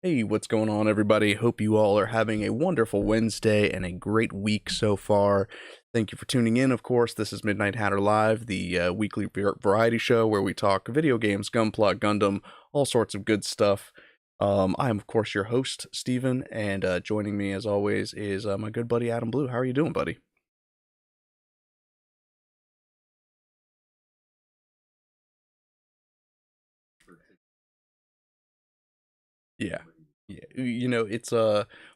Hey, what's going on, everybody? Hope you all are having a wonderful Wednesday and a great week so far. Thank you for tuning in. Of course, this is Midnight Hatter Live, the weekly variety show where we talk video games, Gunpla, Gundam, all sorts of good stuff. I am, of course, your host, Steven, and joining me, as always, is my good buddy Adam Blue. How are you doing, buddy? Yeah. Yeah, it's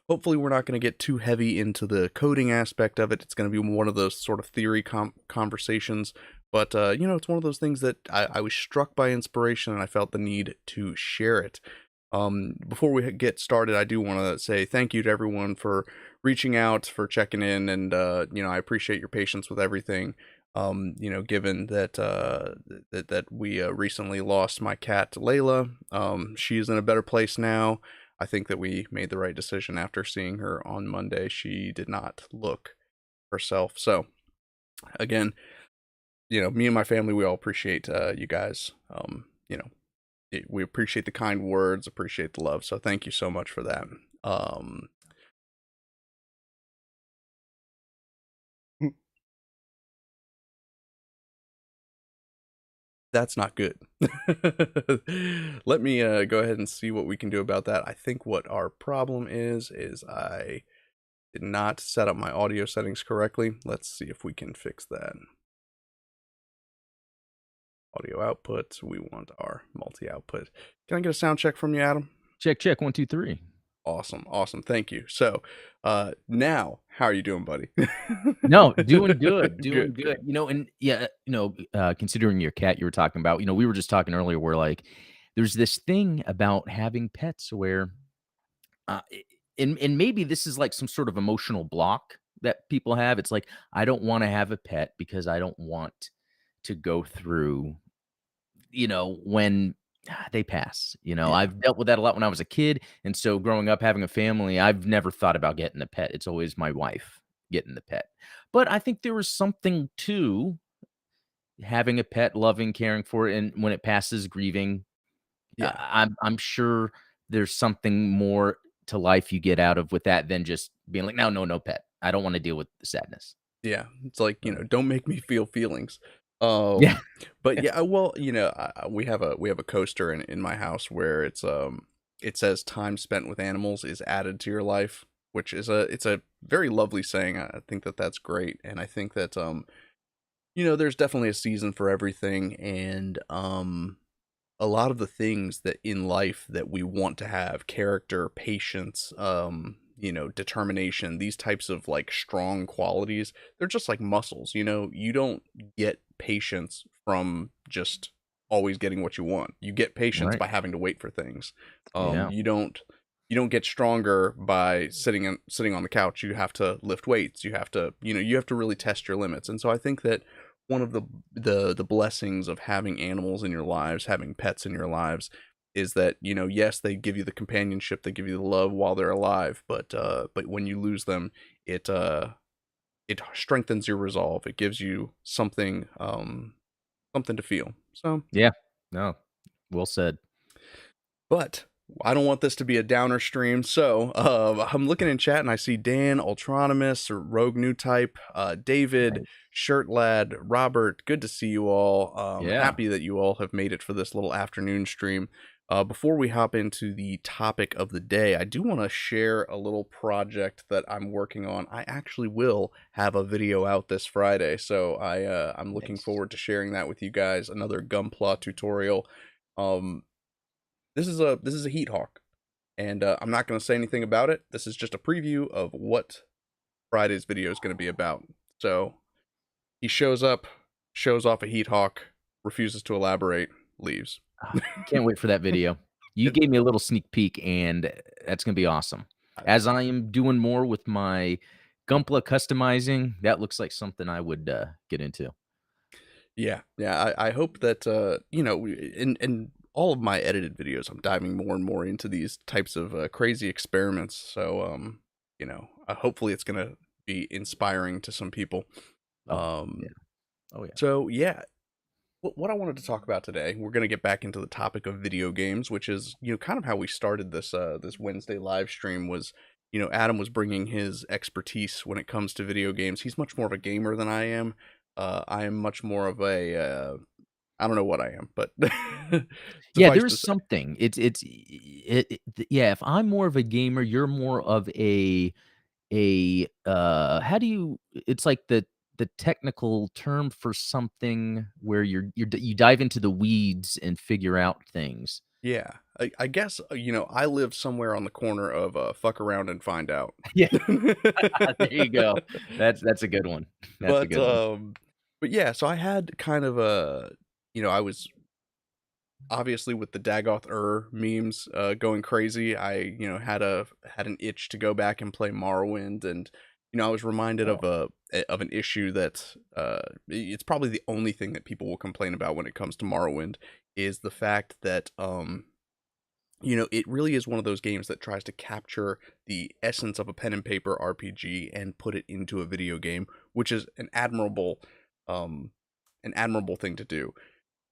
hopefully we're not going to get too heavy into the coding aspect of it. It's going to be one of those sort of theory conversations, but it's one of those things that I was struck by inspiration and I felt the need to share it. Before we get started, I do want to say thank you to everyone for reaching out, for checking in, and I appreciate your patience with everything. Given that that we recently lost my cat Layla, she's in a better place now. I think that we made the right decision after seeing her on Monday. She did not look herself. So again, me and my family, we all appreciate you guys. We appreciate the kind words, appreciate the love. So thank you so much for that. Um, that's not good. Let me go ahead and see what we can do about that. I think what our problem is I did not set up my audio settings correctly. Let's see if we can fix that. Audio output. We want our multi-output. Can I get a sound check from you, Adam? Check, check, 1, 2, 3. Awesome, awesome. Thank you. So, now, how are you doing, buddy? No, doing good, doing Good, good. good. And yeah, considering your cat you were talking about, we were just talking earlier where like there's this thing about having pets where uh i- and maybe this is like some sort of emotional block that people have. It's like I don't want to have a pet because I don't want to go through when they pass. Yeah, I've dealt with that a lot when I was a kid, and so growing up having a family, I've never thought about getting a pet. It's always my wife getting the pet. But I think there was something to having a pet, loving, caring for it, and when it passes, grieving. yeah, I'm sure there's something more to life you get out of with that than just being like, no, no, no pet. I don't want to deal with the sadness. yeah. It's like, So, don't make me feel feelings. yeah. But yeah, well, we have a coaster in my house where it says time spent with animals is added to your life, which is it's a very lovely saying. I think that that's great, and I think that there's definitely a season for everything, and a lot of the things that in life that we want to have, character, patience, determination, these types of like strong qualities, they're just like muscles. You don't get patience from just always getting what you want. You get patience Right. by having to wait for things. Yeah. You don't get stronger by sitting on the couch. You have to lift weights. You have to really test your limits. And so I think that one of the blessings of having animals in your lives, having pets in your lives, is that yes, they give you the companionship, they give you the love while they're alive, but when you lose them, it strengthens your resolve. It gives you something to feel. So, Yeah. No. Well said. but I don't want this to be a downer stream. So I'm looking in chat and I see Dan, Ultronymous, Rogue New Type, David, Right. Shirt Lad, Robert. Good to see you all. Yeah. Happy that you all have made it for this little afternoon stream. Before we hop into the topic of the day, I do want to share a little project that I'm working on. I actually will have a video out this Friday, so I'm looking Nice. forward to sharing that with you guys. Another Gunpla tutorial. Um, this is a Heat Hawk, and I'm not going to say anything about it. This is just a preview of what Friday's video is going to be about. So he shows up, shows off a Heat Hawk, refuses to elaborate, leaves. Can't wait for that video. You It, gave me a little sneak peek, and that's gonna be awesome. As I am doing more with my Gunpla customizing, that looks like something I would, get into. yeah, yeah. I hope that in all of my edited videos, I'm diving more and more into these types of crazy experiments. So hopefully it's gonna be inspiring to some people. Oh, yeah. Um, Oh, yeah. so yeah, what I wanted to talk about today, we're going to get back into the topic of video games, which is, kind of how we started this Wednesday live stream was, Adam was bringing his expertise when it comes to video games. He's much more of a gamer than I am. I am much more of a I don't know what I am, but Yeah, suffice there's to say, something. Yeah, if I'm more of a gamer, you're more of how do you it's like the technical term for something where you dive into the weeds and figure out things. yeah, I guess I live somewhere on the corner of fuck around and find out. Yeah, there you go. That's a good one. That's a But, good one. um but yeah, so I had kind of I was obviously with the Dagoth memes, going crazy. I, had an itch to go back and play Morrowind, and, I was reminded Oh. of an issue that, it's probably the only thing that people will complain about when it comes to Morrowind, is the fact that, it really is one of those games that tries to capture the essence of a pen and paper RPG and put it into a video game, which is um, an admirable thing to do.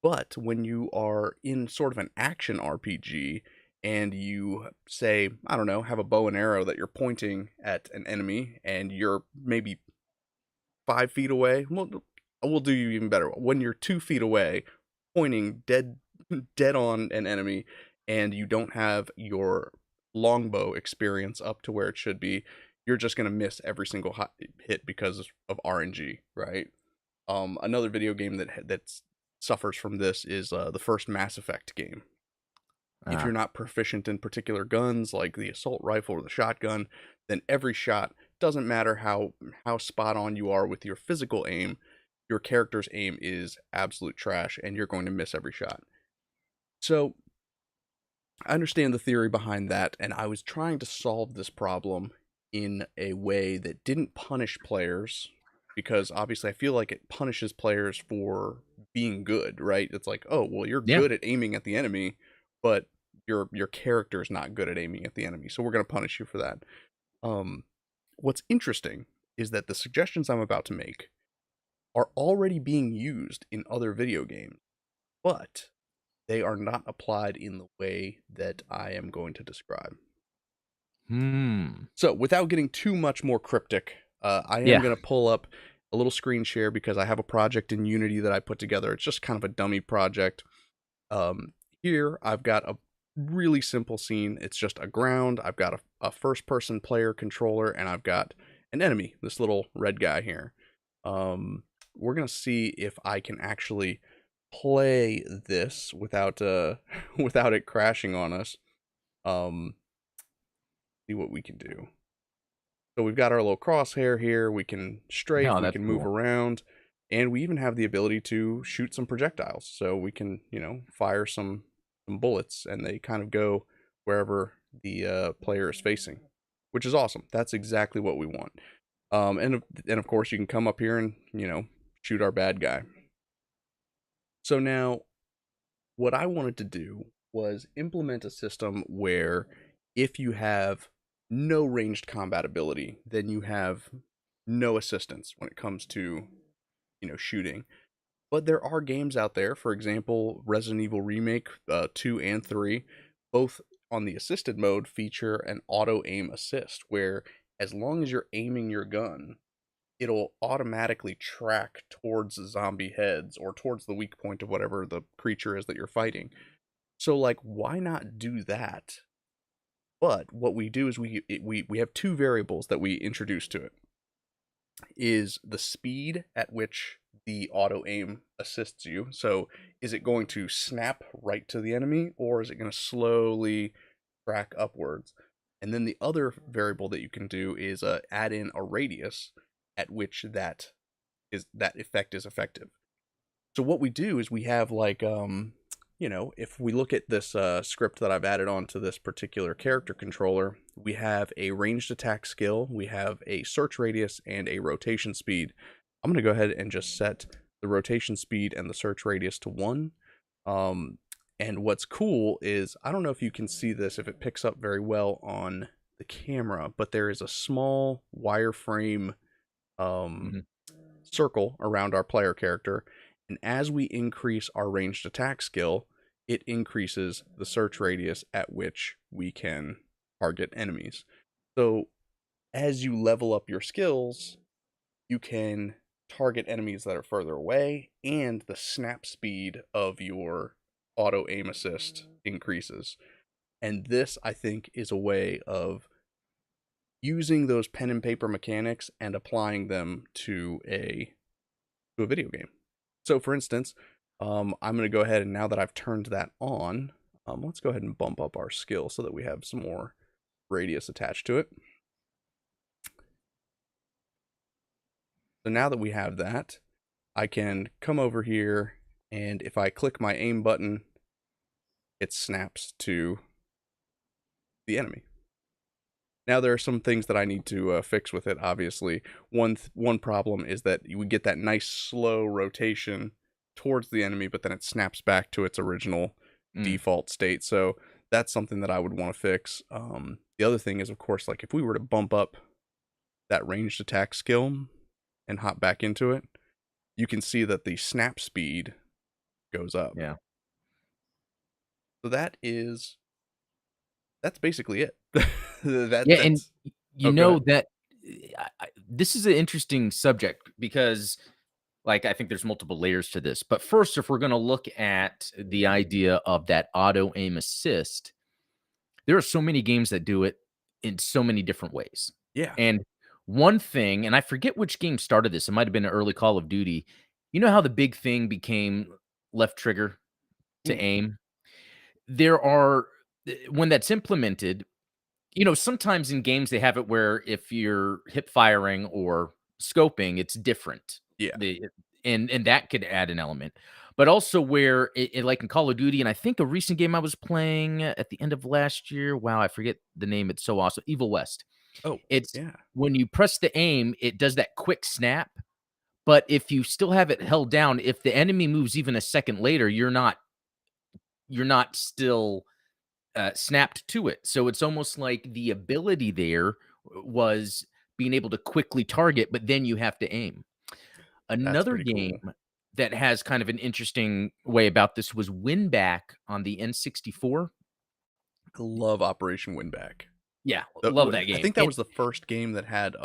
But when you are in sort of an action RPG and you say, I don't know, have a bow and arrow that you're pointing at an enemy and you're maybe 5 feet away, well, we'll do you even better. When you're 2 feet away, pointing dead on an enemy, and you don't have your longbow experience up to where it should be, you're just gonna miss every single hit because of RNG, right? Another video game that suffers from this is the first Mass Effect game. If you're Ah. not proficient in particular guns like the assault rifle or the shotgun, then every shot doesn't matter how spot on you are with your physical aim, your character's aim is absolute trash and you're going to miss every shot. So, I understand the theory behind that, and I was trying to solve this problem in a way that didn't punish players, because obviously I feel like it punishes players for being good, right? It's like, oh, well, you're Yeah. good at aiming at the enemy, but your character is not good at aiming at the enemy, so we're going to punish you for that. Um, what's interesting is that the suggestions I'm about to make are already being used in other video games, but they are not applied in the way that I am going to describe. Hmm. So, without getting too much more cryptic, I am Yeah. going to pull up a little screen share because I have a project in Unity that I put together. It's just kind of a dummy project. Here, I've got a really simple scene. It's just a ground. I've got a first person player controller, and I've got an enemy, this little red guy here. We're going to see if I can actually play this without without it crashing on us. Um, see what we can do. So we've got our little crosshair here. We can strafe, No, we that's can move cool. around, and we even have the ability to shoot some projectiles. So we can, fire some bullets, and they kind of go wherever the player is facing, which is awesome. That's exactly what we want. And of course, you can come up here and shoot our bad guy. So now, what I wanted to do was implement a system where if you have no ranged combat ability, then you have no assistance when it comes to, shooting. But there are games out there, for example, Resident Evil Remake 2 and 3, both on the assisted mode feature an auto aim assist where as long as you're aiming your gun, it'll automatically track towards zombie heads or towards the weak point of whatever the creature is that you're fighting. So like why not do that? But what we do is we have two variables that we introduce to it. Is the speed at which the auto aim assists you. So is it going to snap right to the enemy or is it going to slowly track upwards? And then the other variable that you can do is add in a radius at which that effect is effective. So what we do is we have like if we look at this script that I've added onto this particular character controller, we have a ranged attack skill, we have a search radius, and a rotation speed. I'm going to go ahead and just set the rotation speed and the search radius to 1. Um, and what's cool is, I don't know if you can see this, if it picks up very well on the camera, but there is a small wireframe um, Mhm. circle around our player character, And as we increase our ranged attack skill, it increases the search radius at which we can target enemies. So as you level up your skills, you can target enemies that are further away, and the snap speed of your auto aim assist increases. And this, I think, is a way of using those pen and paper mechanics and applying them to a video game. So, for instance, I'm going to go ahead and now that I've turned that on, let's go ahead and bump up our skill so that we have some more radius attached to it. So now that we have that, I can come over here, and if I click my aim button, it snaps to the enemy. Now there are some things that I need to fix with it. Obviously, one problem is that you would get that nice slow rotation towards the enemy, but then it snaps back to its original Mm. default state. So that's something that I would want to fix. The other thing is, of course, like if we were to bump up that ranged attack skill and hop back into it, you can see that the snap speed goes up. Yeah. So that's basically it. that Yeah, and that's you oh, go know ahead. that this is an interesting subject because, like, I think there's multiple layers to this. But first, if we're going to look at the idea of that auto aim assist, there are so many games that do it in so many different ways. Yeah. And one thing, and I forget which game started this, it might have been an early Call of Duty. You know how the big thing became left trigger to Mm. aim? There are, when that's implemented, sometimes in games they have it where if you're hip firing or scoping, it's different. Yeah. The and that could add an element. But also where like in Call of Duty, and I think a recent game I was playing at the end of last year. Wow, I forget the name. It's so awesome. Evil West. Oh, It's yeah. when you press the aim, it does that quick snap. But if you still have it held down, if the enemy moves even a second later, you're not still snapped to it. So it's almost like the ability there was being able to quickly target, but then you have to aim. That's Another pretty game cool. that has kind of an interesting way about this was Winback on the N64. I love Operation Winback. Yeah, love that I game. think that was the first game that had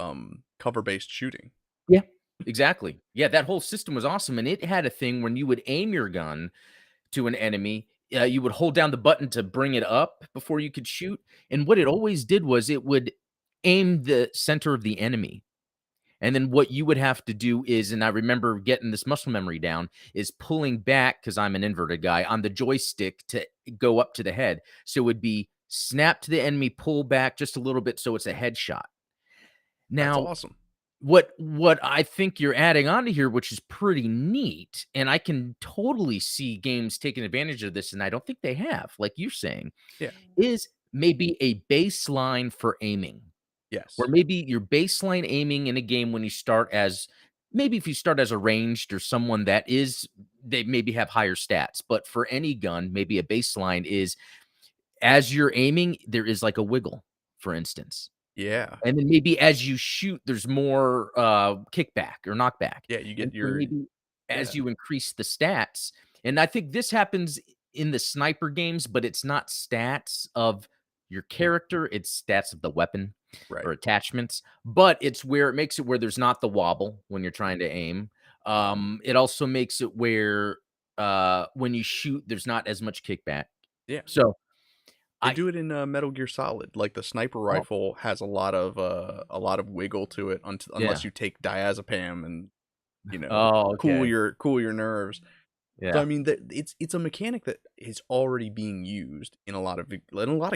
cover-based shooting. Yeah, exactly. Yeah, that whole system was awesome, and it had a thing when you would aim your gun to an enemy, you would hold down the button to bring it up before you could shoot, and what it always did was it would aim the center of the enemy, and then what you would have to do is, and I remember getting this muscle memory down, is pulling back, 'cause I'm an inverted guy, on the joystick to go up to the head. So it would be snap to the enemy, pull back just a little bit so it's a headshot. That's Now, awesome. what I think you're adding on to here, which is pretty neat, and I can totally see games taking advantage of this, and I don't think they have, like you're saying, Yeah. is maybe a baseline for aiming, where Yes. maybe your baseline aiming in a game when you start as maybe if you start as a ranged or someone that is they maybe have higher stats, but for any gun, maybe a baseline is as you're aiming, there is like a wiggle, for instance. Yeah. And then maybe as you shoot, there's more, kickback or knockback. Yeah, you And get so your maybe yeah. as you increase the stats, and I think this happens in the sniper games, but it's not stats of your Mm, character, it's stats of the weapon right. or attachments, but it's where it makes it where there's not the wobble when you're trying to aim. It also makes it where, when you shoot, there's not as much kickback. Yeah. So They I do it in, Metal Gear Solid. Like, the sniper oh, rifle has a lot of wiggle to it yeah. unless you take diazepam and, Oh, okay. cool your nerves. So, I Yeah. mean, that it's a mechanic that is already being used in a lot of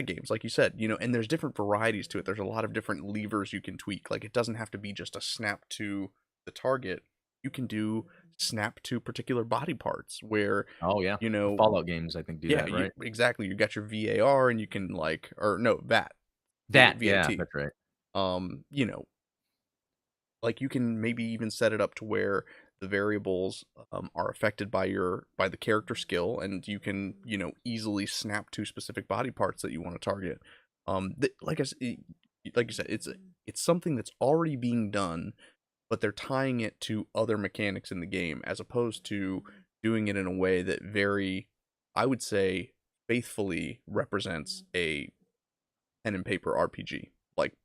games, like you said, and there's different varieties to it. There's a lot of different levers you can tweak. Like, it doesn't have to be just a snap to the target. You can do snap to particular body parts where, Oh, yeah. you The know, Fallout games, I think, do yeah, that, right? exactly. You got your VAR and you can like, or no, That, yeah, VAT. that's right. Um, you know, like you can maybe even set it up to where the variables are affected by the character skill, and you can easily snap to specific body parts that you want to target. Like you said, it's something that's already being done, but they're tying it to other mechanics in the game as opposed to doing it in a way that very, I would say, faithfully represents a pen and paper RPG,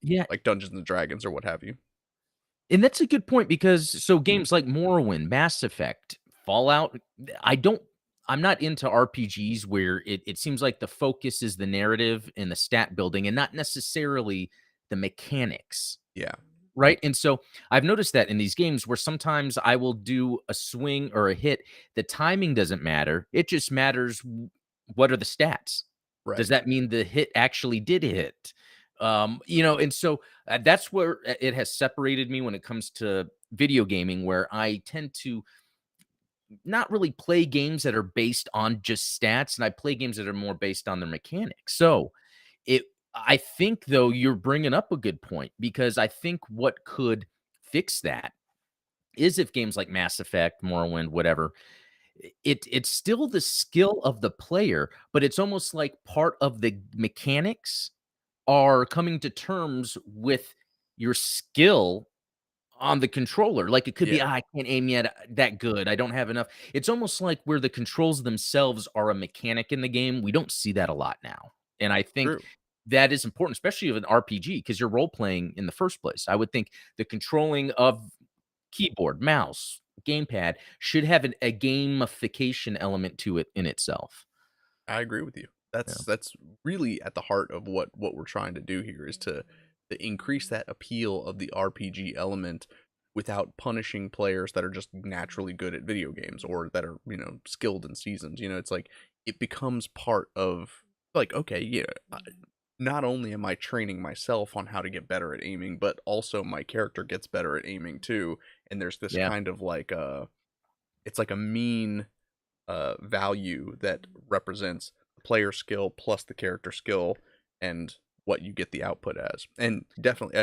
Yeah, like Dungeons and Dragons or what have you. and that's a good point because so games like Morrowind, Mass Effect, Fallout, I don't I'm not into RPGs where it seems like the focus is the narrative and the stat building and not necessarily the mechanics. Yeah, Right? And so I've noticed that in these games where sometimes I will do a swing or a hit, the timing doesn't matter. It just matters what are the stats? Does right. that mean the hit actually did hit? And so that's where it has separated me when it comes to video gaming, where I tend to not really play games that are based on just stats, and I play games that are more based on their mechanics. So it I think though you're bringing up a good point because I think what could fix that is if games like Mass Effect, Morrowind, whatever, it's still the skill of the player, but it's almost like part of the mechanics are coming to terms with your skill on the controller. Like, it could be, Yeah, I can't aim yet that good. I don't have enough." It's almost like where the controls themselves are a mechanic in the game. We don't see that a lot now. And I think true. that is important, especially with an RPG, because you're role playing in the first place. I would think the controlling of keyboard, mouse, gamepad should have a gamification element to it in itself. I agree with you. Yeah. That's really at the heart of what we're trying to do here is to increase that appeal of the RPG element without punishing players that are just naturally good at video games or that are, skilled and seasoned. It's like it becomes part of, like, okay, yeah, not only am I training myself on how to get better at aiming, but also my character gets better at aiming too. And there's this Yeah. kind of like it's like a mean value that represents the player skill plus the character skill and what you get the output as. And definitely,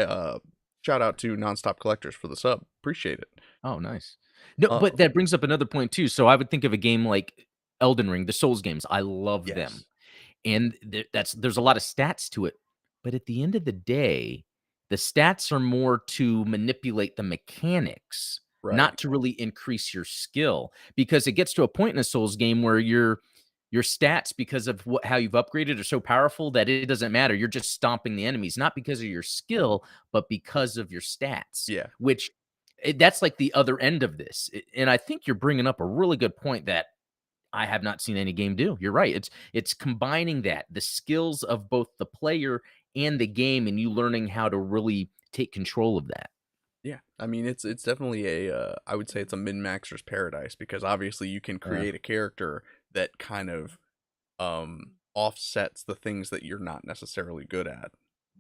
shout out to Nonstop Collectors for the sub. Appreciate it. Oh, nice. No, Uh, but that brings up another point too. So I would think of a game like Elden Ring, the Souls games. I love them. yes, And there's a lot of stats to it. But at the end of the day, the stats are more to manipulate the mechanics, right. not to really increase your skill. Because it gets to a point in a Souls game where your stats, because of how you've upgraded, are so powerful that it doesn't matter. You're just stomping the enemies, not because of your skill, but because of your stats, Yeah, which that's like the other end of this. And I think you're bringing up a really good point that I have not seen any game do. You're right. It's combining that, the skills of both the player and the game, and you learning how to really take control of that. yeah. I mean, it's definitely a I would say it's a min maxer's paradise because obviously you can Yeah. create a character that kind of offsets the things that you're not necessarily good at.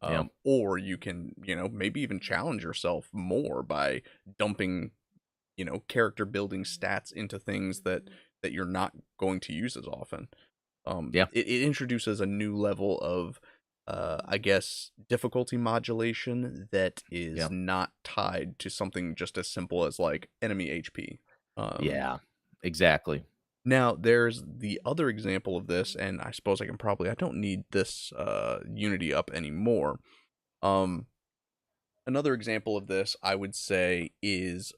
Yeah. Or you can, maybe even challenge yourself more by dumping, character building stats into things that you're not going to use as often. Yeah. It introduces a new level of I guess difficulty modulation that is Yeah. not tied to something just as simple as like enemy HP. Um Yeah. Exactly. Now there's the other example of this, and I suppose I don't need this Unity up anymore. Um Another example of this I would say is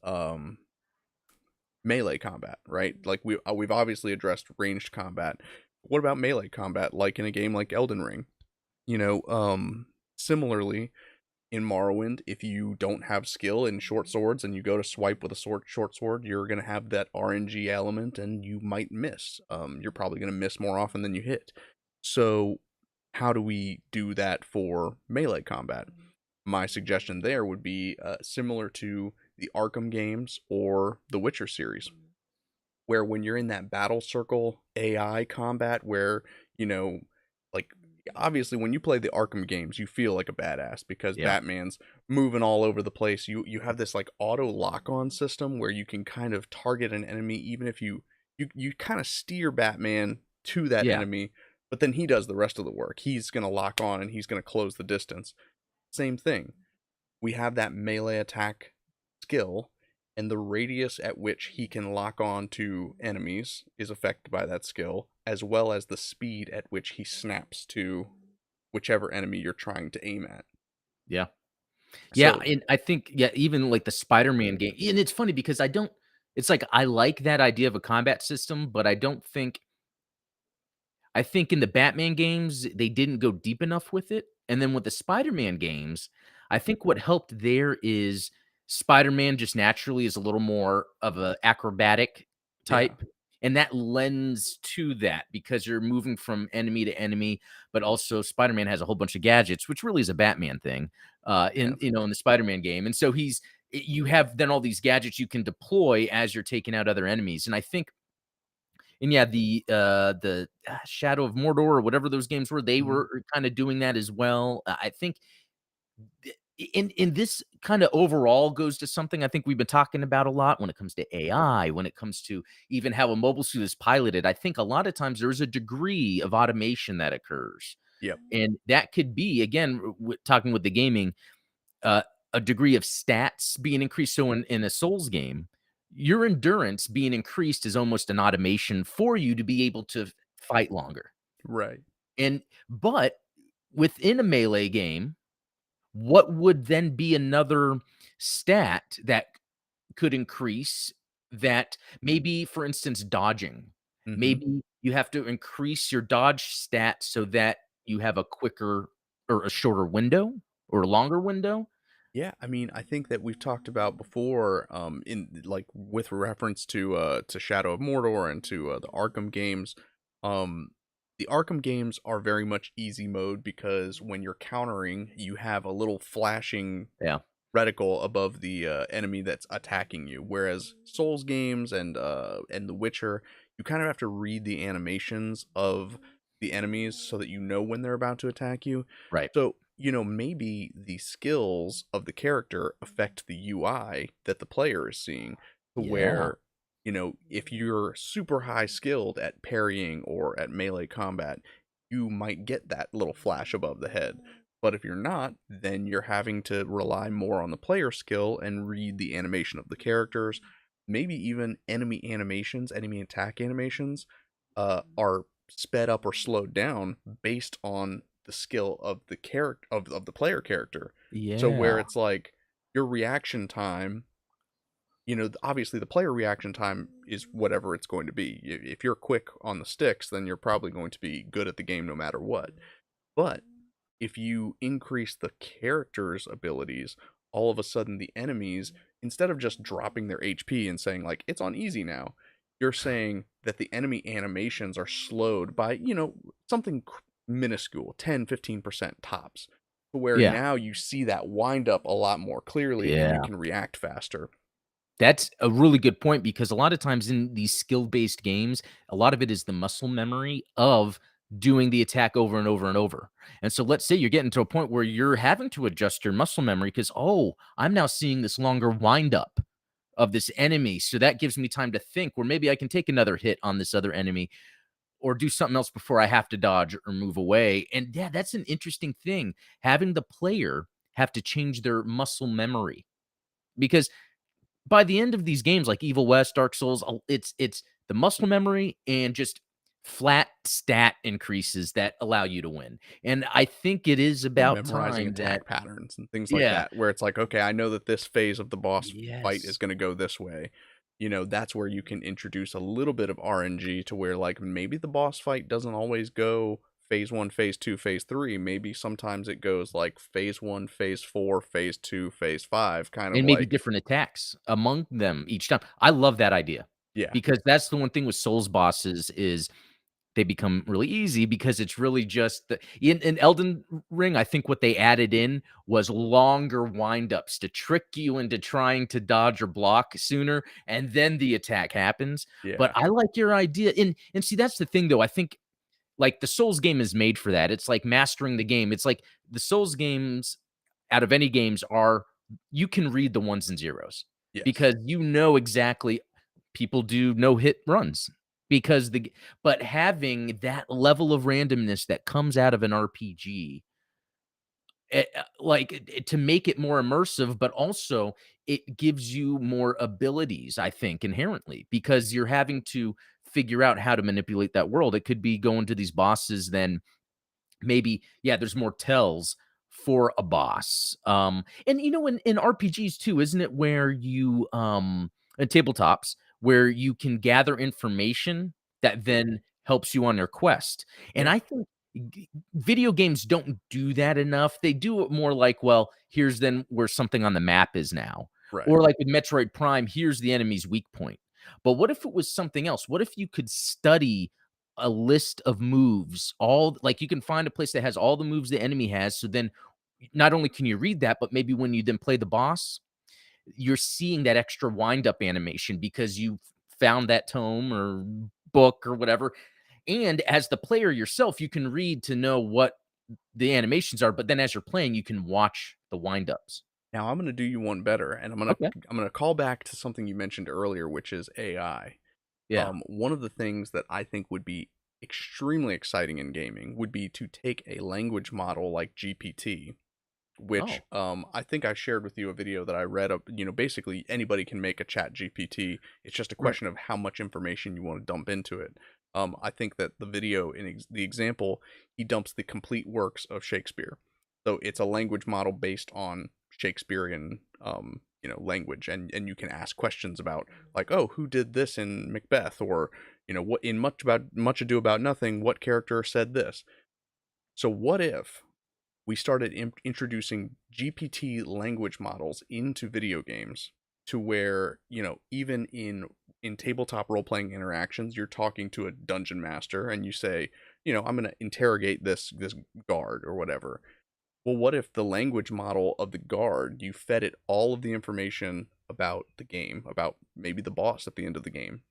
melee combat, right? Like we've obviously addressed ranged combat. What about melee combat like in a game like Elden Ring? Similarly in Morrowind, if you don't have skill in short swords and you go to swipe with a short sword, you're going to have that RNG element and you might miss. You're probably going to miss more often than you hit. So, how do we do that for melee combat? My suggestion there would be similar to the Arkham games or the Witcher series, where when you're in that battle circle AI combat, where, you know, like obviously when you play the Arkham games, you feel like a badass because Yeah. Batman's moving all over the place. You have this like auto lock on system where you can kind of target an enemy even if you kind of steer Batman to that Yeah. enemy, but then he does the rest of the work. He's going to lock on and he's going to close the distance. Same thing. We have that melee attack skill, and the radius at which he can lock on to enemies is affected by that skill, as well as the speed at which he snaps to whichever enemy you're trying to aim at. Yeah. Yeah, So, and I think, yeah, even like the Spider-Man game, and it's funny because I don't It's like I like that idea of a combat system, but I think in the Batman games, they didn't go deep enough with it, and then with the Spider-Man games, I think what helped there is Spider-Man just naturally is a little more of a acrobatic Yeah. type, and that lends to that because you're moving from enemy to enemy, but also Spider-Man has a whole bunch of gadgets, which really is a Batman thing, Yeah. in the Spider-Man game, and so you have then all these gadgets you can deploy as you're taking out other enemies, and I think and yeah, the Shadow of Mordor or whatever those games were, they Mhm. were kinda doing that as well. I think th in this kinda overall goes to something I think we've been talking about a lot when it comes to AI, when it comes to even how a mobile suit is piloted. I think a lot of times there is a degree of automation that occurs, Yep. and that could be, again, talking with the gaming, uh, a degree of stats being increased. So in a Souls game, your endurance being increased is almost an automation for you to be able to fight longer. Right. And but within a melee game, what would then be another stat that could increase that maybe, for instance, dodging. Mhm. Maybe you have to increase your dodge stat so that you have a quicker or a shorter window or a longer window. Yeah, I mean, I think that we've talked about before, in like with reference to Shadow of Mordor and to the Arkham games. Um, the Arkham games are very much easy mode because when you're countering, you have a little flashing Yeah. reticle above the enemy that's attacking you. Whereas Souls games and The Witcher, you kind of have to read the animations of the enemies so that you know when they're about to attack you. Right. So, maybe the skills of the character affect the UI that the player is seeing to Yeah. where, if you're super high skilled at parrying or at melee combat, you might get that little flash above the head. But if you're not, then you're having to rely more on the player skill and read the animation of the characters. Maybe even enemy attack animations, are sped up or slowed down based on the skill of the character of the player character. So where Yeah. it's like your reaction time, obviously the player reaction time is whatever it's going to be. If you're quick on the sticks, then you're probably going to be good at the game no matter what. But if you increase the character's abilities, all of a sudden the enemies, instead of just dropping their HP and saying like it's on easy now, you're saying that the enemy animations are slowed by, something minuscule, 10-15% tops. To where Yeah. now you see that wind up a lot more clearly and you Yeah. can react faster. That's a really good point because a lot of times in these skill-based games, a lot of it is the muscle memory of doing the attack over and over and over. And so let's say you're getting to a point where you're having to adjust your muscle memory because, oh, I'm now seeing this longer windup of this enemy. So that gives me time to think where maybe I can take another hit on this other enemy or do something else before I have to dodge or move away. And yeah, that's an interesting thing. Having the player have to change their muscle memory because by the end of these games like Evil West, Dark Souls, it's the muscle memory and just flat stat increases that allow you to win. And I think it is Or about memorizing time that attack patterns and things like yeah. that, where it's like, okay, I know that this phase of the boss fight is Yes. going to go this way. That's where you can introduce a little bit of RNG to where, like, maybe the boss fight doesn't always go phase one, phase two, phase three. Maybe sometimes it goes like phase one, phase four, phase two, phase five, kind of And maybe like, different attacks among them each time. I love that idea yeah, because that's the one thing with Souls bosses is they become really easy because it's really just in Elden Ring, I think what they added in was longer windups to trick you into trying to dodge or block sooner, and then the attack happens. But yeah, I like your idea. And see, that's the thing though. I think like the Souls game is made for that. It's like mastering the game. It's like the Souls games out of any games are you can read the ones and zeros yes. because you know exactly people do no hit runs because but having that level of randomness that comes out of an RPG to make it more immersive but also it gives you more abilities I think inherently because you're having to figure out how to manipulate that world. It could be going to these bosses then maybe yeah there's more tells for a boss and in RPGs too isn't it where you and tabletops where you can gather information that then helps you on your quest. And Yeah. I think video games don't do that enough. They do it more like, well, here's then where something on the map is now. Right. Or like with Metroid Prime, here's the enemy's weak point. But what if it was something else? What if you could study a list of moves, all like you can find a place that has all the moves the enemy has. So then not only can you read that, but maybe when you then play the boss, you're seeing that extra wind up animation because you found that tome or book or whatever. And as the player yourself, you can read to know what the animations are, but then as you're playing, you can watch the wind ups. Now I'm gonna do you one better, and Okay. I'm gonna call back to something you mentioned earlier, which is AI. Yeah. One of the things that I think would be extremely exciting in gaming would be to take a language model like GPT, which Oh, I think I shared with you a video that I read of, basically anybody can make a chat GPT. It's just a right. question of how much information you want to dump into it. I think that the video the example, he dumps the complete works of Shakespeare. So it's a language model based on Shakespearean language, and you can ask questions about, like, oh, who did this in Macbeth, or what in Much Ado About Nothing, what character said this. So what if we started introducing GPT language models into video games, to where, even in tabletop role playing interactions, you're talking to a dungeon master and you say, I'm going to interrogate this guard or whatever. Well, what if the language model of the guard, you fed it all of the information about the game, about maybe the boss at the end of the game,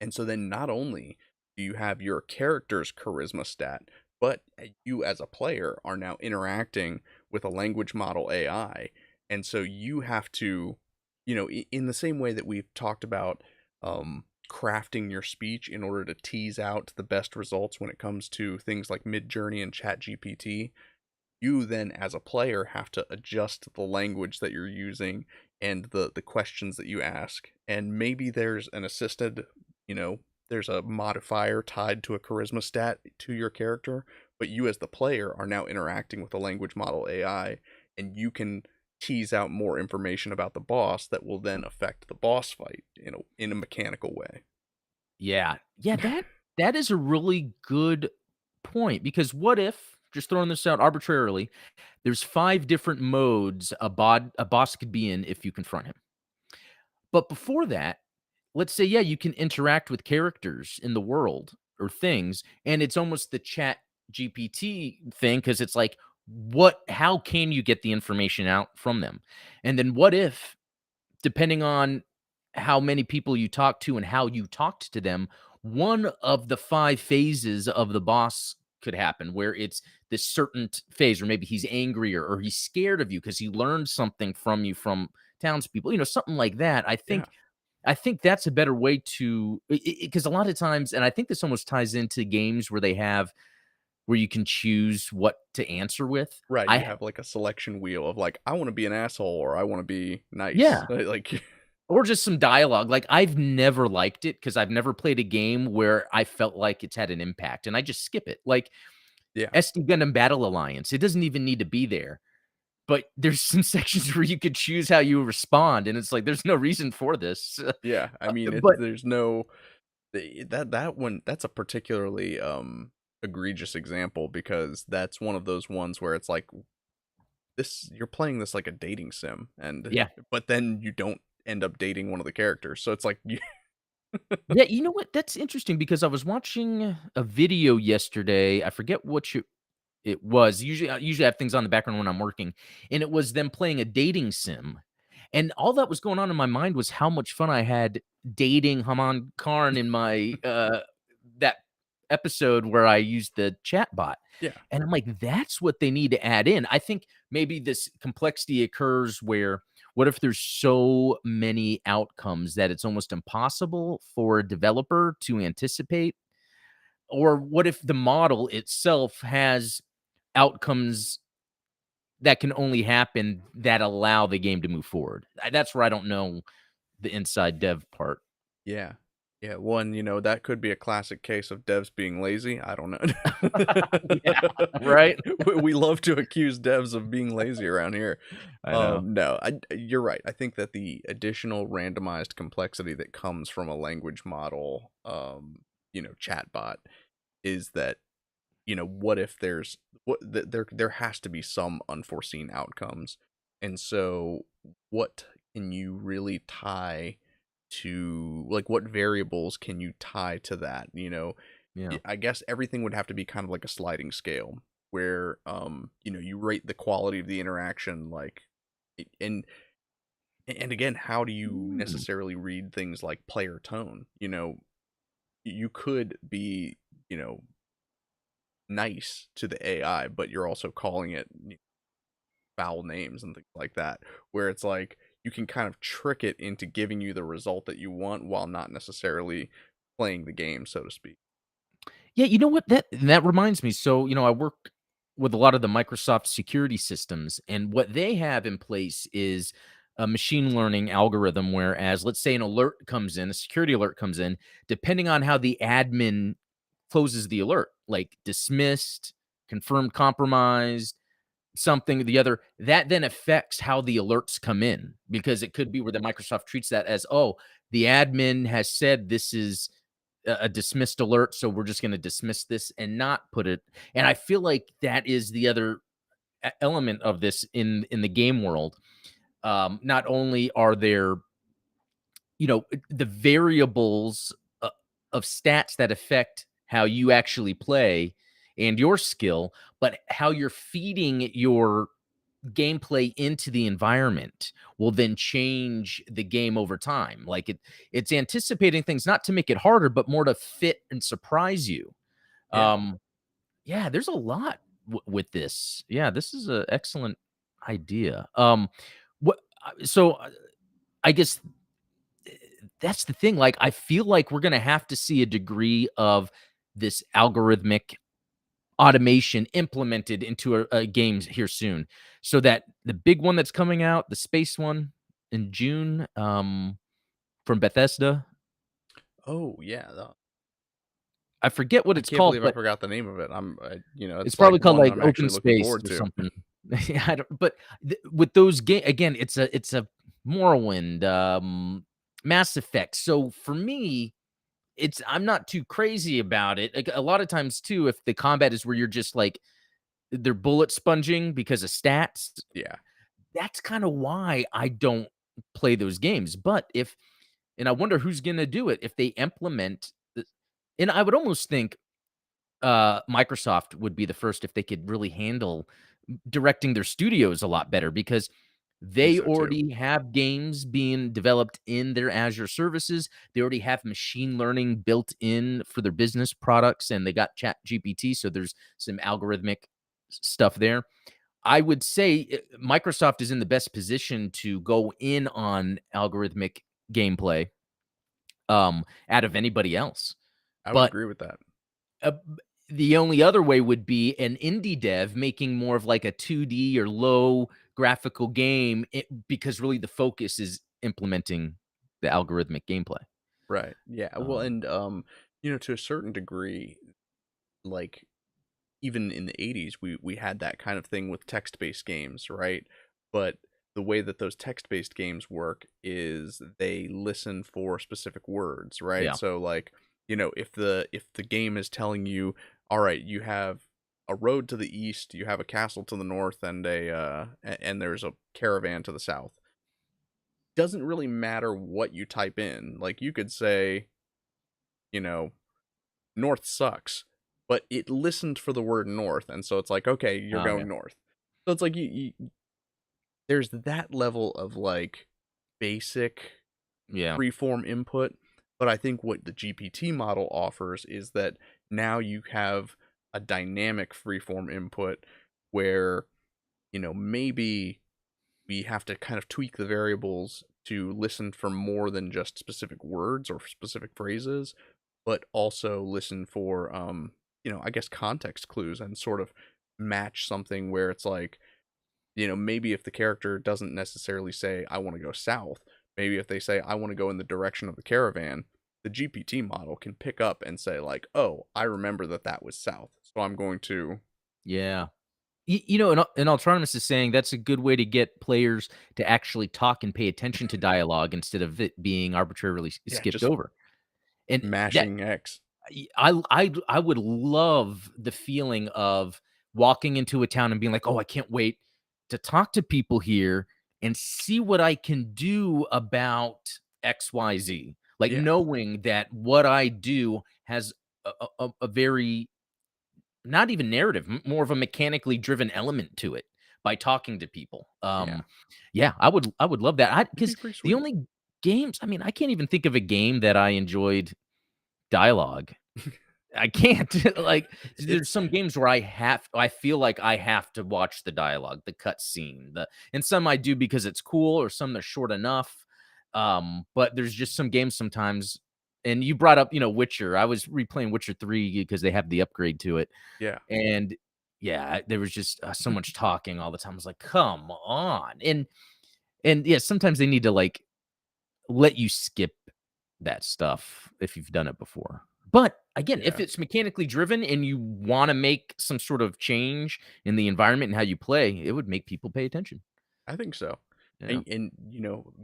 and so then not only do you have your character's charisma stat, but you as a player are now interacting with a language model AI. And so you have to, in the same way that we've talked about crafting your speech in order to tease out the best results when it comes to things like Midjourney and ChatGPT, you then as a player have to adjust the language that you're using and the questions that you ask. And maybe there's an assisted, you know there's a modifier tied to a charisma stat to your character, but you as the player are now interacting with a language model AI, and you can tease out more information about the boss that will then affect the boss fight in a mechanical way. Yeah. Yeah, that is a really good point because what if, just throwing this out arbitrarily, there's 5 different modes a boss could be in if you confront him. But before that, let's say, yeah, you can interact with characters in the world or things, and it's almost the chat GPT thing because it's like, how can you get the information out from them? And then what if, depending on how many people you talk to and how you talked to them, one of the 5 phases of the boss could happen where it's this certain phase, or maybe he's angry or he's scared of you because he learned something from you from townspeople, something like that. Yeah. I think that's a better way to, because a lot of times, and I think this almost ties into games where where you can choose what to answer with. Right, you I have like a selection wheel of, like, I want to be an asshole or I want to be nice. Yeah, Like, or just some dialogue. Like, I've never liked it because I've never played a game where I felt like it's had an impact, and I just skip it. Like yeah. SD Gundam Battle Alliance, it doesn't even need to be there, but there's some sections where you could choose how you respond, and it's like, there's no reason for this. Yeah, I mean, But there's no that one, that's a particularly egregious example, because that's one of those ones where it's like, this you're playing this like a dating sim, and yeah. but then you don't end up dating one of the characters. So it's like, Yeah, you know what? That's interesting because I was watching a video yesterday. I forget which it was. Usually I have things on the background when I'm working, and it was them playing a dating sim. And all that was going on in my mind was how much fun I had dating Haman Karn in my that episode where I used the chat bot. yeah, And I'm like, that's what they need to add in. I think maybe this complexity occurs where what if there's so many outcomes that it's almost impossible for a developer to anticipate? Or what if the model itself has outcomes that can only happen that allow the game to move forward? That's where I don't know the inside dev part. yeah. Yeah, one, that could be a classic case of devs being lazy. I don't Yeah, know. right? We love to accuse devs of being lazy around here. I know. No, you're right. I think that the additional randomized complexity that comes from a language model, chatbot, is that, what if there has to be some unforeseen outcomes, and so what can you really tie to, like, what variables can you tie to that? Yeah. I guess everything would have to be kind of like a sliding scale where, you rate the quality of the interaction, like, and again, how do you Mm. necessarily read things like player tone? You could be, you know nice to the AI, but you're also calling it foul names and things like that, where it's like you can kind of trick it into giving you the result that you want while not necessarily playing the game, so to speak. Yeah, you know what? That reminds me. So, I work with a lot of the Microsoft security systems, and what they have in place is a machine learning algorithm. Whereas, let's say an alert comes in, a security alert comes in, depending on how the admin closes the alert, like dismissed, confirmed compromised, something or the other, that then affects how the alerts come in because it could be where the Microsoft treats that as, oh, the admin has said this is a dismissed alert, so we're just going to dismiss this and not put it. And I feel like that is the other element of this in the game world. Not only are there, the variables uh, of stats that affect how you actually play and your skill, but how you're feeding your gameplay into the environment will then change the game over time. Like it's anticipating things not to make it harder, but more to fit and surprise you. Yeah. Um, yeah, there's a lot with this. Yeah, this is an excellent idea. What? I guess that's the thing. Like, I feel like we're gonna have to see a degree of this algorithmic automation implemented into a games here soon, so that the big one that's coming out, the space one in June, from Bethesda, Oh, yeah. I forget what I it's can't called, believe I but forgot the name of it. it's It's like probably called one like I'm actually Open looking Space forward or to. something. Yeah, I don't, but with those game again, it's a Morrowind, Mass Effect. So for me, I'm not too crazy about it. Like, a lot of times too, if the combat is where you're just like they're bullet sponging because of stats, Yeah. that's kind of why I don't play those games. But if and I wonder who's going to do it if they implement and I would almost think Microsoft would be the first if they could really handle directing their studios a lot better because I think they so too. already have games being developed in their Azure services. They already have machine learning built in for their business products, and they got Chat GPT, so there's some algorithmic stuff there. I would say Microsoft is in the best position to go in on algorithmic gameplay out of anybody else. I would But agree with that. uh, the only other way would be an indie dev making more of like a 2D or low graphical game because really the focus is implementing the algorithmic gameplay. Right. Yeah. Well, Um, and to a certain degree, like, even in the 80s, we had that kind of thing with text-based games, right? But the way that those text-based games work is they listen for specific words, right? yeah. So, like, if the game is telling you, all right, you have a road to the east, you have a castle to the north, and and there's a caravan to the south. Doesn't really matter what you type in. Like, you could say, you know, north sucks, but it listened for the word north, and so it's like, okay, you're Oh, yeah. going north. So it's like there's that level of, like, basic Yeah. freeform input, but I think what the GPT model offers is that now you have a dynamic freeform input where, maybe we have to kind of tweak the variables to listen for more than just specific words or specific phrases, but also listen for, I guess, context clues, and sort of match something where it's like, maybe if the character doesn't necessarily say I want to go south, maybe if they say I want to go in the direction of the caravan, the GPT model can pick up and say like, "Oh, I remember that that was south, so I'm going to." Yeah. You know, and Autonomous is saying that's a good way to get players to actually talk and pay attention to dialogue instead of it being arbitrarily Yeah, skipped just over. And that mashing X. I would love the feeling of walking into a town and being like, "Oh, I can't wait to talk to people here and see what I can do about XYZ." Like, Yeah, knowing that what I do has a very not even narrative, more of a mechanically driven element to it by talking to people. yeah, Yeah, I would love that. I it'd be because pretty the sweet. only games I mean, I can't even think of a game that I enjoyed dialogue. I can't. Like, there's It's some games where I feel like I have to watch the dialogue, the cutscene, and some I do because it's cool or some they're short enough. But there's just some games sometimes and you brought up, Witcher. I was replaying Witcher 3 because they have the upgrade to it, yeah. and yeah, there was just, so much talking all the time. I was like, "Come on." And yeah, sometimes they need to, like, let you skip that stuff if you've done it before. But again, if Yeah, it's mechanically driven and you wanna make some sort of change in the environment and how you play, it would make people pay attention. I think so. Yeah. And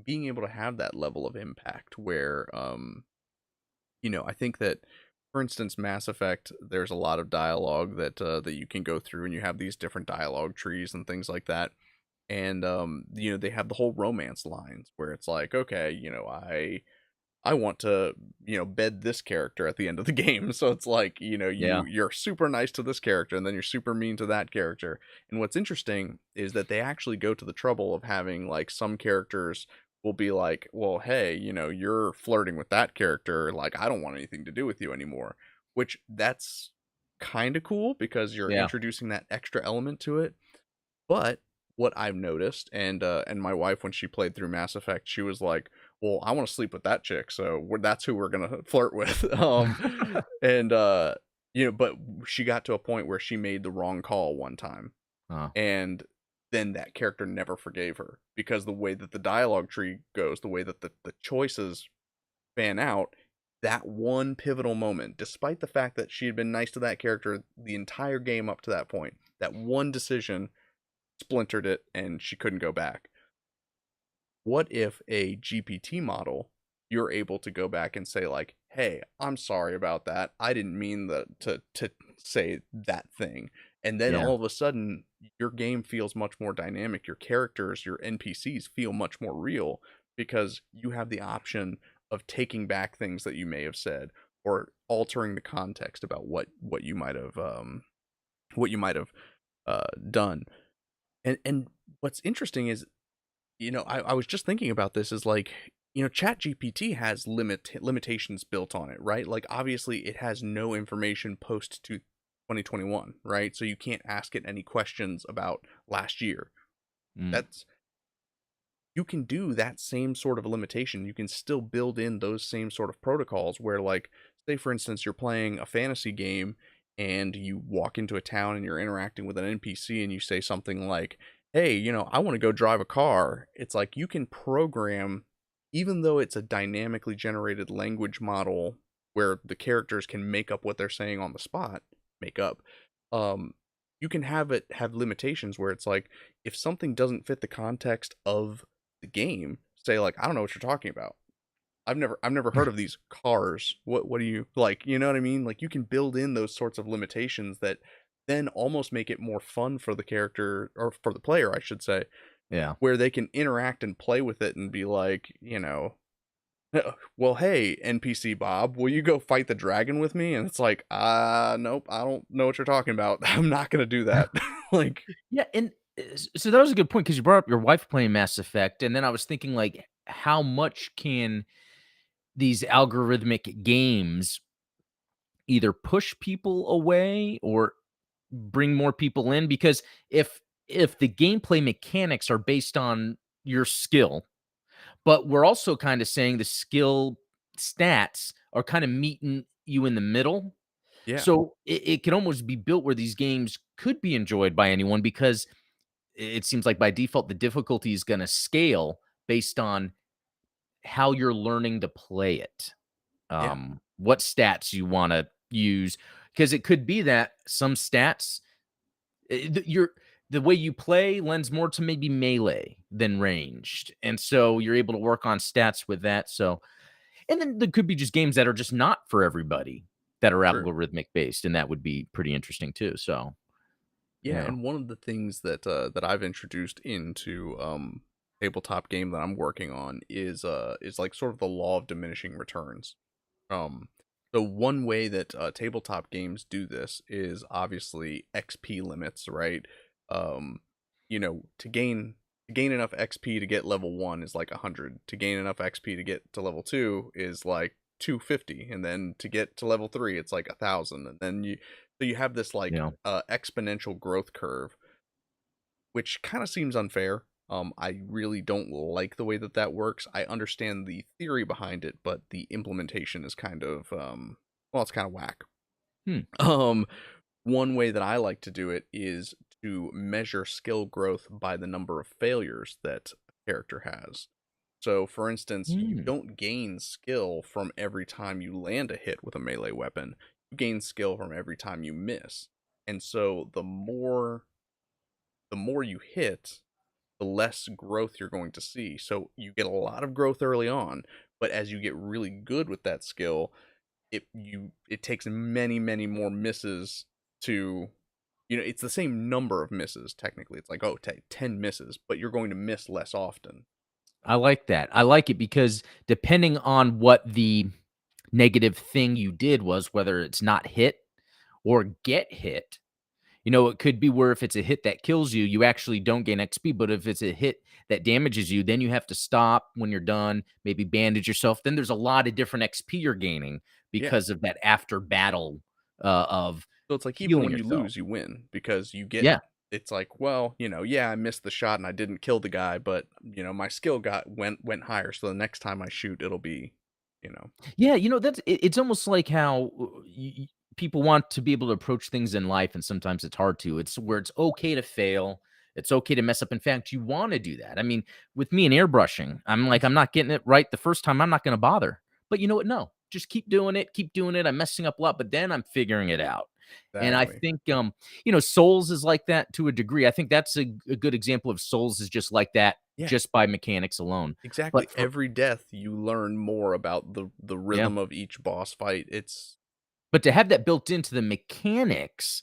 being able to have that level of impact where I think that, for instance, Mass Effect, there's a lot of dialogue that you can go through, and you have these different dialogue trees and things like that. And they have the whole romance lines where it's like, okay, I want to, bed this character at the end of the game. So it's like, Yeah. you're super nice to this character and then you're super mean to that character. And what's interesting is that they actually go to the trouble of having like some characters will be like, well, hey, you're flirting with that character, like I don't want anything to do with you anymore. Which that's kind of cool because you're Yeah. introducing that extra element to it. But what I've noticed, and my wife when she played through Mass Effect, she was like, "Well, I want to sleep with that chick, so that's who we're gonna flirt with." And but she got to a point where she made the wrong call one time, Uh, and then that character never forgave her because the way that the dialogue tree goes, the way that the choices fan out, that one pivotal moment, despite the fact that she had been nice to that character the entire game up to that point, that one decision splintered it and she couldn't go back. What if a GPT model, you're able to go back and say like, "Hey, I'm sorry about that. I didn't mean to say that thing." And then yeah. all of a sudden your game feels much more dynamic. Your characters, your NPCs feel much more real because you have the option of taking back things that you may have said or altering the context about what you might have done. And what's interesting is, I was just thinking about this is like, Chat GPT has limitations built on it, right? Like obviously it has no information post to 2021, right? So you can't ask it any questions about last year. Mm, That's You can do that same sort of limitation. You can still build in those same sort of protocols where, like, say for instance, you're playing a fantasy game and you walk into a town and you're interacting with an NPC and you say something like, "Hey, I want to go drive a car." It's like you can program, even though it's a dynamically generated language model where the characters can make up what they're saying on the spot, make up. Um, you can have it have limitations where it's like if something doesn't fit the context of the game, say like, "I don't know what you're talking about. I've never heard of these cars. What do you like?" You know what I mean? Like you can build in those sorts of limitations that then almost make it more fun for the character or for the player, I should say, yeah. where they can interact and play with it and be like, well, hey, NPC Bob, will you go fight the dragon with me? And it's like, nope, I don't know what you're talking about. I'm not gonna do that. Like, Yeah, and, so that was a good point because you brought up your wife playing Mass Effect, and then I was thinking, like, how much can these algorithmic games either push people away or bring more people in? Because if the gameplay mechanics are based on your skill, but we're also kinda saying the skill stats are kinda meeting you in the middle. yeah, So it can almost be built where these games could be enjoyed by anyone because it seems like by default the difficulty is going to scale based on how you're learning to play it. Yeah, what stats you want to use, because it could be that some stats your the way you play lends more to maybe melee than ranged, and so you're able to work on stats with that. So, and then there could be just games that are just not for everybody that are true. algorithmic based, and that would be pretty interesting too. So, Yeah, yeah. and one of the things that that I've introduced into tabletop game that I'm working on is like sort of the law of diminishing returns. Um, so one way that tabletop games do this is obviously XP limits, right? Um, to gain enough XP to get level 1 is like 100. To gain enough XP to get to level 2 is like 250, and then to get to level 3 it's like 1,000. And then you have this like Yeah. exponential growth curve, which kind of seems unfair. I really don't like the way that that works. I understand the theory behind it, but the implementation is kind of well, it's kind of whack. Hmm. Um, one way that I like to do it is to measure skill growth by the number of failures that a character has. So, for instance, you Hmm. don't gain skill from every time you land a hit with a melee weapon. You gain skill from every time you miss. And so the more you hit, the less growth you're going to see. So you get a lot of growth early on, but as you get really good with that skill, it takes many, many more misses to it's the same number of misses technically. It's like, oh, 10 misses, but you're going to miss less often. I like that. I like it because depending on what the negative thing you did was, whether it's not hit or get hit, it could be where if it's a hit that kills you, you actually don't gain XP. But if it's a hit that damages you, then you have to stop when you're done, maybe bandage yourself. Then there's a lot of different XP you're gaining Yeah. because of that after battle of So it's like even healing when you yourself. lose, you win because you get Yeah. it's like, well, yeah, I missed the shot and I didn't kill the guy, but my skill got went higher, so the next time I shoot, it'll be, you know. Yeah, it's almost like how people want to be able to approach things in life, and sometimes it's hard to. It's where it's okay to fail. It's okay to mess up. In fact, you want to do that. I mean, with me and airbrushing, I'm like, I'm not getting it right the first time. I'm not going to bother. But you know what? No, just keep doing it. Keep doing it. I'm messing up a lot, but then I'm figuring it out. And I Exactly. think, Souls is like that to a degree. I think that's a good example of Souls is just like that, Yeah. just by mechanics alone. Exactly. But for Every death you learn more about the yeah, rhythm of each boss fight. It's but to have that built into the mechanics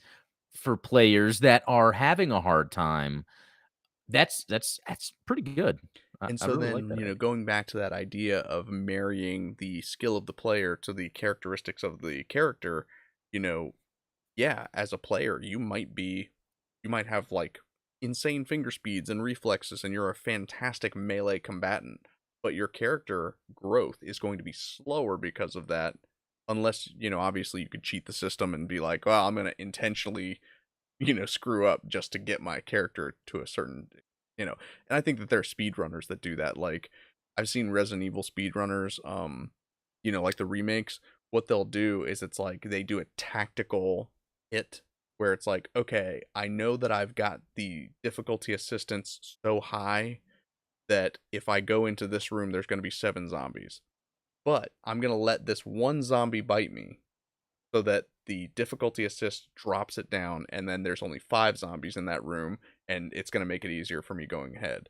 for players that are having a hard time, that's pretty good. and I so really like then, that idea. going back to that idea of marrying the skill of the player to the characteristics of the character, you know, yeah, as a player, you might have like insane finger speeds and reflexes and you're a fantastic melee combatant, but your character growth is going to be slower because of that unless, obviously you could cheat the system and be like, "Well, I'm going to intentionally, screw up just to get my character to a certain, you know." And I think that there are speedrunners that do that. Like I've seen Resident Evil speedrunners, like the remakes. What they'll do is it's like they do a tactical hit where it's like, okay, I know that I've got the difficulty assistance so high that if I go into this room, there's going to be 7 zombies. But I'm going to let this one zombie bite me so that the difficulty assist drops it down, and then there's only 5 zombies in that room, and it's going to make it easier for me going ahead.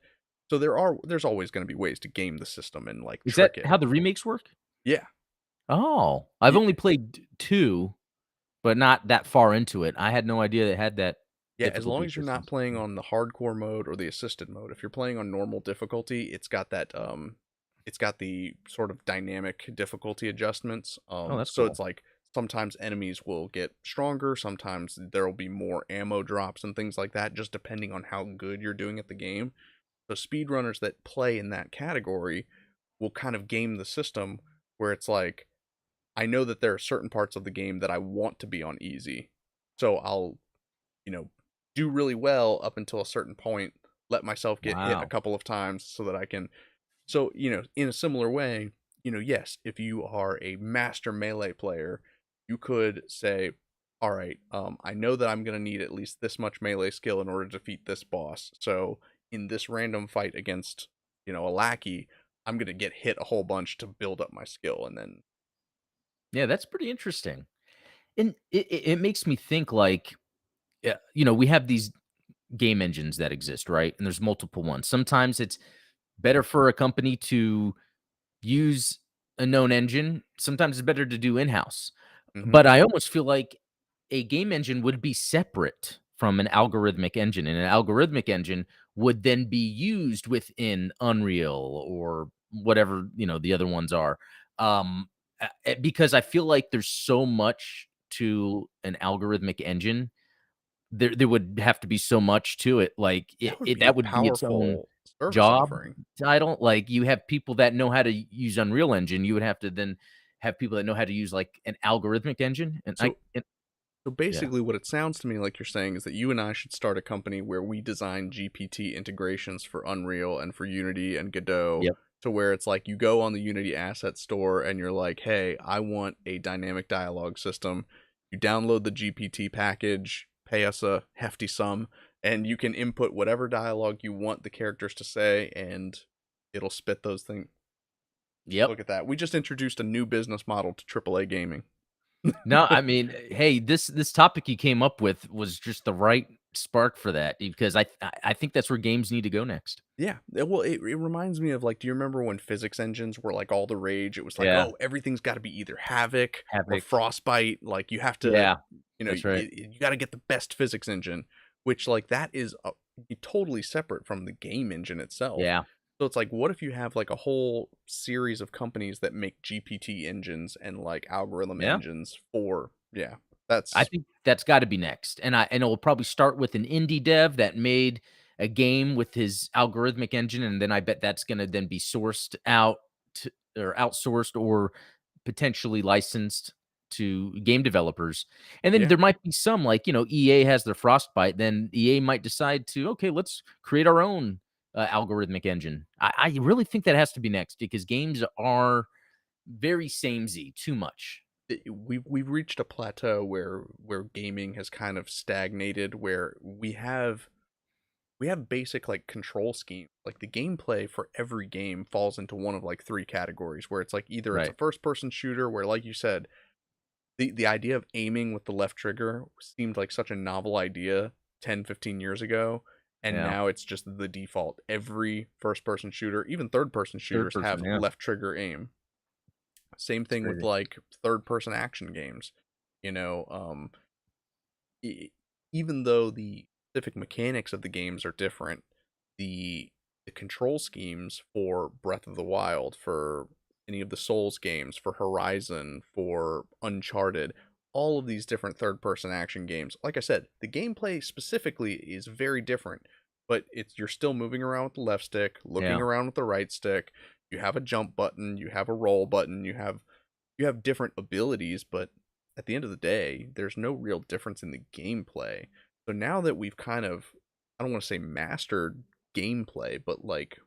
So there's always going to be ways to game the system and like Is that trick it. how the remakes work? Yeah. Oh, I've Yeah. only played 2, but not that far into it. I had no idea they had that Yeah, as long difficulty as you're not assistance. playing on the hardcore mode or the assisted mode. If you're playing on normal difficulty, it's got the sort of dynamic difficulty adjustments. Oh, that's So it's cool. like sometimes enemies will get stronger, sometimes there'll be more ammo drops and things like that, just depending on how good you're doing at the game. So speedrunners that play in that category will kind of game the system where it's like, I know that there are certain parts of the game that I want to be on easy. So I'll you know, do really well up until a certain point, let myself get hit a Wow. couple of times so that I can. So, in a similar way, yes, if you are a master melee player, you could say, all right, I know that I'm going to need at least this much melee skill in order to defeat this boss. So, in this random fight against, a lackey, I'm going to get hit a whole bunch to build up my skill. And then, Yeah, that's pretty interesting. And it makes me think like, yeah, you know, we have these game engines that exist, right? And there's multiple ones. Sometimes it's better for a company to use a known engine. Sometimes it's better to do in-house. Hmm. But I almost feel like a game engine would be separate from an algorithmic engine, and an algorithmic engine would then be used within Unreal or whatever, you know, the other ones are. Because I feel like there's so much to an algorithmic engine. There would have to be so much to it, like, That would it be a that would be its own powerful service job offering. title. Like, you have people that know how to use Unreal Engine, you would have to then have people that know how to use, like, an algorithmic engine, and I So and So yeah. basically, what it sounds to me like you're saying is that you and I should start a company where we design GPT integrations for Unreal and for Unity and Godot, Yep. to where it's like you go on the Unity asset store and you're like, hey, I want a dynamic dialogue system. You download the GPT package, pay us a hefty sum, and you can input whatever dialogue you want the characters to say, and it'll spit those things. Yep. Look at that. We just introduced a new business model to AAA gaming. No, I mean, hey, this topic you came up with was just the right spark for that, because I think that's where games need to go next. Yeah, well, it reminds me of, like, do you remember when physics engines were, like, all the rage? It was like, Yeah. "Oh, everything's gotta be either Havoc or Havoc. Frostbite," like, you have to, Yeah, you know, that's right. you gotta get the best physics engine, which, like, that is, be totally separate from the game engine itself. Yeah. So it's like, what if you have, like, a whole series of companies that make GPT engines and, like, algorithm Yeah. engines for yeah, I that's think that's gotta be next, and it will probably start with an indie dev that made a game with his algorithmic engine, and then I bet that's gonna then be sourced out to or outsourced or potentially licensed to game developers, and then yeah. there might be some, like, you know, EA has their Frostbite, then EA might decide to, "Okay, let's create our own, algorithmic engine." I really think that has to be next because games are very samey, too much. We've reached a plateau where gaming has kind of stagnated, where we have basic like control scheme, like the gameplay for every game falls into one of like three categories, where it's like either it's a Right. first person shooter where, like you said, the idea of aiming with the left trigger seemed like such a novel idea 10-15 years ago, and Yeah. now it's just the default. Every first person shooter, even third person Third shooters, have person, yeah. left trigger aim. Same It's thing with crazy. like third person action games. You know, e- even though the specific mechanics of the games are different, the control schemes for Breath of the Wild, for any of the Souls games, for Horizon, for Uncharted, all of these different third person action games, like I said, the gameplay specifically is very different, but it's you're still moving around with the left stick, looking Yeah. around with the right stick. You have a jump button, you have a roll button, you have different abilities, but at the end of the day, there's no real difference in the gameplay. So now that we've kind of, I don't want to say mastered gameplay, but like,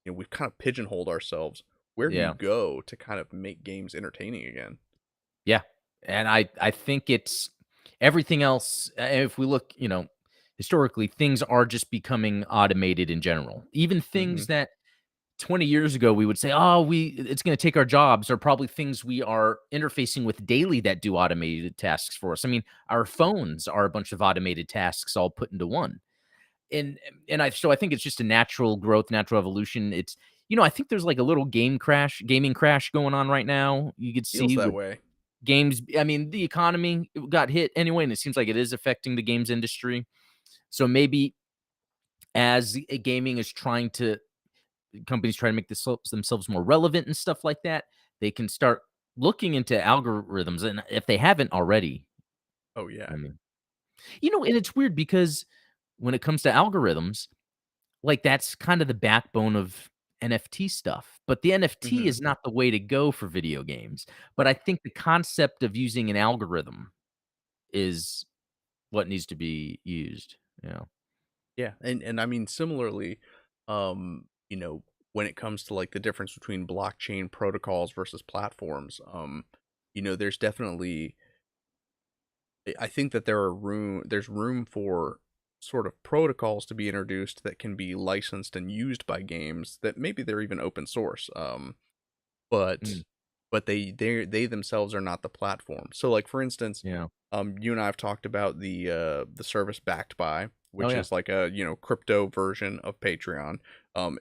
we've kind of pigeonholed ourselves. Where do you Yeah. go to kind of make games entertaining again? Yeah. And I think it's everything else, if we look, you know, historically, things are just becoming automated in general. Even Hmm. things that 20 years ago we would say, "Oh, we it's gonna take our jobs," are probably things we are interfacing with daily that do automated tasks for us. I mean, our phones are a bunch of automated tasks all put into one. And I think it's just a natural growth, natural evolution. It's you know, I think there's like a little gaming crash going on right now. You could Feels see that with way. games. I mean, the economy got hit anyway, and it seems like it is affecting the games industry. So maybe as gaming is trying to companies try to make themselves more relevant and stuff like that, they can start looking into algorithms, and if they haven't already, Oh yeah. I mean, you know, and it's weird because when it comes to algorithms, like, that's kind of the backbone of NFT stuff, but the NFT Hmm. is not the way to go for video games, but I think the concept of using an algorithm is what needs to be used, yeah. Yeah, and I mean similarly, when it comes to like the difference between blockchain protocols versus platforms, there's definitely I think that there's room for sort of protocols to be introduced that can be licensed and used by games that maybe they're even open source. Mm, But but they themselves are not the platform. So like for instance, Yeah. you and I have talked about the service Backed By, Oh which yeah. is like a crypto version of Patreon.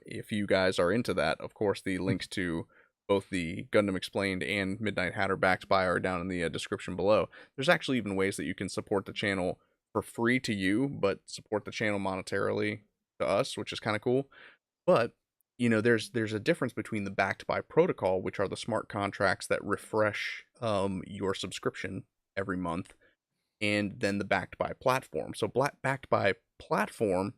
If you guys are into that, of course, the links to both the Gundam Explained and Midnight Hatter Backed By are down in the description below. There's actually even ways that you can support the channel for free to you, but support the channel monetarily to us, which is kind of cool. But there's a difference between the Backed By protocol, which are the smart contracts that refresh your subscription every month, and then the Backed By platform. So Backed By platform,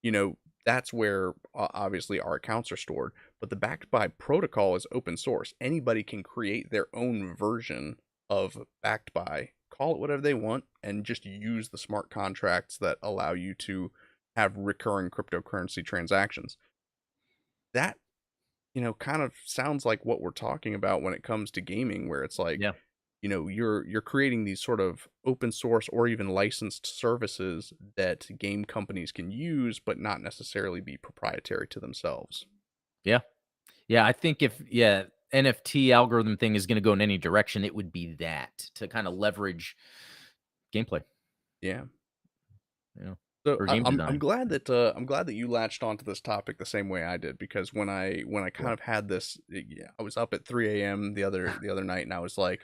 you know, that's where obviously our accounts are stored. But the Backed By protocol is open source. Anybody can create their own version of Backed By, call it whatever they want, and just use the smart contracts that allow you to have recurring cryptocurrency transactions. That kind of sounds like what we're talking about when it comes to gaming, where it's like, Yeah. you're creating these sort of open source or even licensed services that game companies can use, but not necessarily be proprietary to themselves. Yeah. Yeah, I think if NFT algorithm thing is gonna go in any direction, it would be that to kinda leverage gameplay, Yeah. you know, So or I, game I'm design. glad that you latched onto this topic the same way I did, because when I kind Yeah. of had this, yeah, I was up at 3 a.m. the other night, and I was like,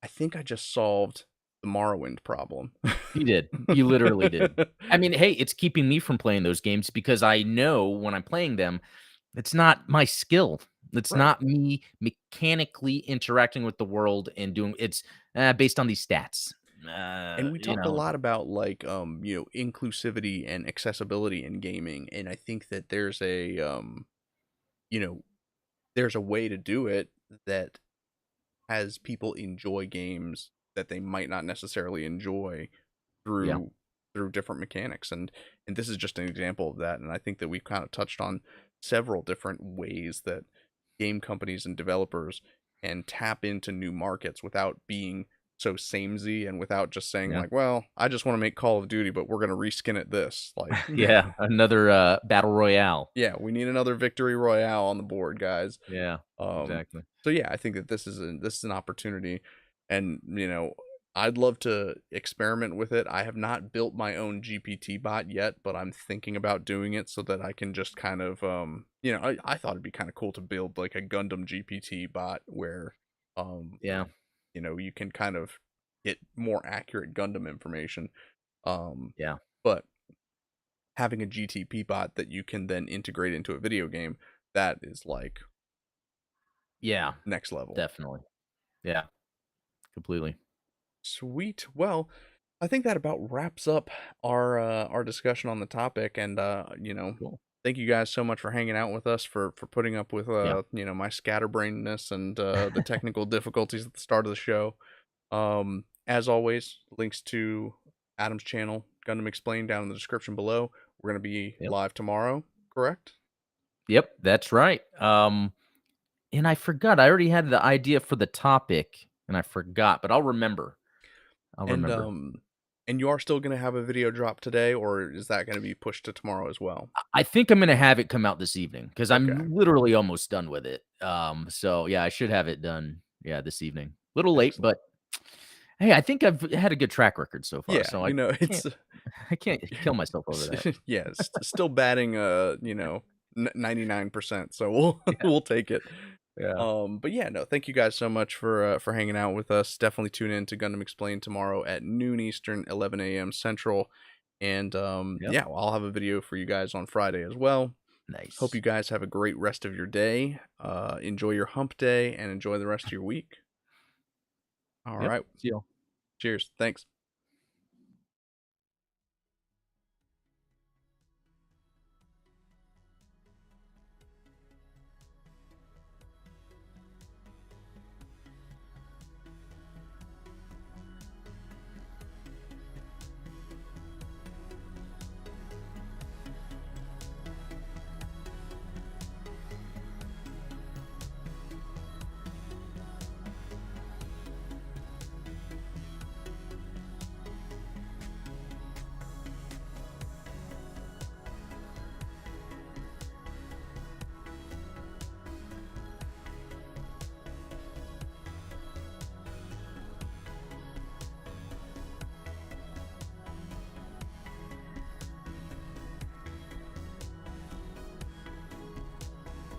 I think I just solved the Morrowind problem. You did. You literally did. I mean, hey, it's keeping me from playing those games because I know when I'm playing them, it's not my skill. It's Right. not me mechanically interacting with the world and doing it's, based on these stats. And we You talked a know? lot about like inclusivity and accessibility in gaming, and I think that you know there's a way to do it that has people enjoy games that they might not necessarily enjoy Yeah. through different mechanics. And this is just an example of that, and I think that we've kind of touched on several different ways that game companies and developers can tap into new markets without being so samey, and without just saying Yeah. like, well, I just want to make Call of Duty, but we're going to reskin it this, like, Yeah. Another, battle royale. yeah, we need another victory royale on the board, guys. Yeah. um, Exactly. so yeah, I think that this is an opportunity, and I'd love to experiment with it. I have not built my own GPT bot yet, but I'm thinking about doing it so that I can just kind of I thought it'd be kind of cool to build like a Gundam GPT bot where um Yeah. you can kind of get more accurate Gundam information. Um, Yeah. but having a GTP bot that you can then integrate into a video game, that is like Yeah. next level. Definitely. Yeah. Completely. Sweet. Well, I think that about wraps up our discussion on the topic, and Cool. thank you guys so much for hanging out with us, for putting up with Yeah. my scatterbrainedness and the technical difficulties at the start of the show. As always, links to Adam's channel, Gundam Explained, down in the description below. We're gonna be Yep. live tomorrow, correct? Yep. That's right. And I forgot. I already had the idea for the topic, and I forgot, but I'll remember. I'll And remember. you are still gonna have a video drop today, or is that gonna be pushed to tomorrow as well? I think I'm gonna have it come out this evening because Okay, I'm literally almost done with it. So yeah, I should have it done. Yeah, this evening. Little late, excellent. but hey, I think I've had a good track record so far. Yeah, So I it's can't, I can't kill myself over that. yeah, it's still batting 99%, so we'll Yeah, we'll take it. yeah, But yeah, no, thank you guys so much for hanging out with us. Definitely tune in to Gundam Explained tomorrow at noon Eastern, 11 a.m. Central. And yep. yeah, well, I'll have a video for you guys on Friday as well. Hope Nice. you guys have a great rest of your day. Enjoy your hump day and enjoy the rest of your week. All Yep. right. See you. Cheers. Thanks.